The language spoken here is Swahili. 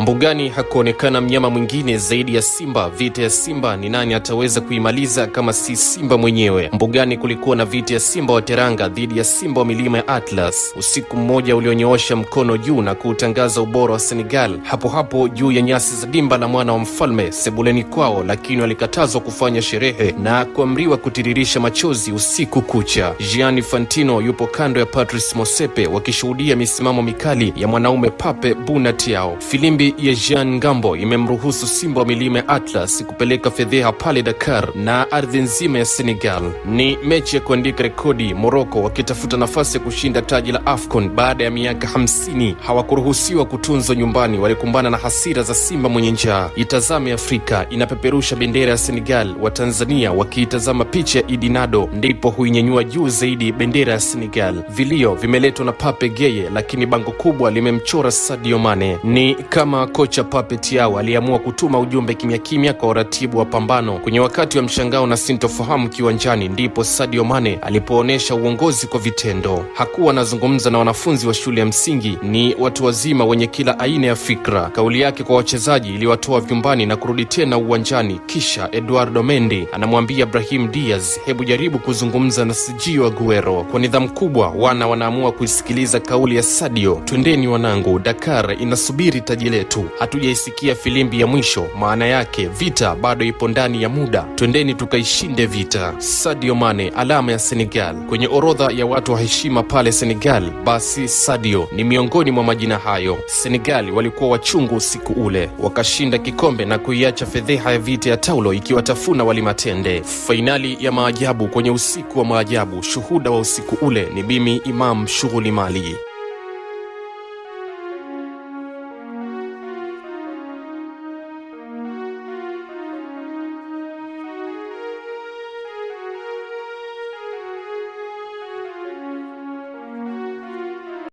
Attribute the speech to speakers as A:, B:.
A: Mbugani hakuonekana mnyama mwingine zaidi ya simba. Vita ya simba ni nani ataweza kuimaliza kama si simba mwenyewe? Mbugani kulikuwa na vita ya simba wa Teranga dhidi ya simba wa milima ya Atlas. Usiku mmoja ulionyoosha mkono juu na kuutangaza ubora wa Senegal hapo hapo juu ya nyasi za dimba la mwana wa mfalme sebuleni kwao, lakini walikatazwa kufanya sherehe na kuamriwa kutiririsha machozi usiku kucha. Gianni Infantino yupo kando ya Patrice Motsepe wakishuhudia misimamo mikali ya mwanaume Pape Bouna Diaw. Filimbi ya Jean Ngambo imemruhusu simba wa milima ya Atlas kupeleka fedheha pale Dakar na ardhi nzima ya Senegal. Ni mechi ya kuandika rekodi. Morocco wakitafuta nafasi ya kushinda taji la AFCON baada ya miaka 50 hawakuruhusiwa kutunzwa nyumbani, walikumbana na hasira za simba mwenye njaa. Itazame Afrika inapeperusha bendera ya Senegal, wa Tanzania wakiitazama picha ya Idinado ndipo huinyanyua juu zaidi bendera ya Senegal. Vilio vimeletwa na Pape Gueye, lakini bango kubwa limemchora Sadio Mane. Ni kama kocha Pape Thiaw aliamua kutuma ujumbe kimya kimya kwa uratibu wa pambano. Kwenye wakati wa mshangao na sintofahamu kiwanjani ndipo Sadio Mane alipoonesha uongozi kwa vitendo. Hakuwa anazungumza na wanafunzi wa shule ya msingi, ni watu wazima wenye kila aina ya fikra. Kauli yake kwa wachezaji iliwatoa vyumbani na kurudi tena uwanjani. Kisha Eduardo Mendy anamwambia Brahim Diaz, hebu jaribu kuzungumza na Sergio Aguero. Kwa nidhamu kubwa wanaamua kuisikiliza kauli ya Sadio. Twendeni wanangu, Dakar inasubiri taji letu. Hatujaisikia filimbi ya mwisho, maana yake vita bado ipo ndani ya muda. Twendeni tukaishinde vita. Sadio Mane, alama ya Senegal kwenye orodha ya watu wa heshima pale Senegal, basi Sadio ni miongoni mwa majina hayo. Senegal walikuwa wachungu usiku ule, wakashinda kikombe na kuiacha fedheha ya vita ya taulo ikiwatafuna walimatende. Fainali ya maajabu kwenye usiku wa maajabu. Shuhuda wa usiku ule ni Bimi Imam Shughuli Mali.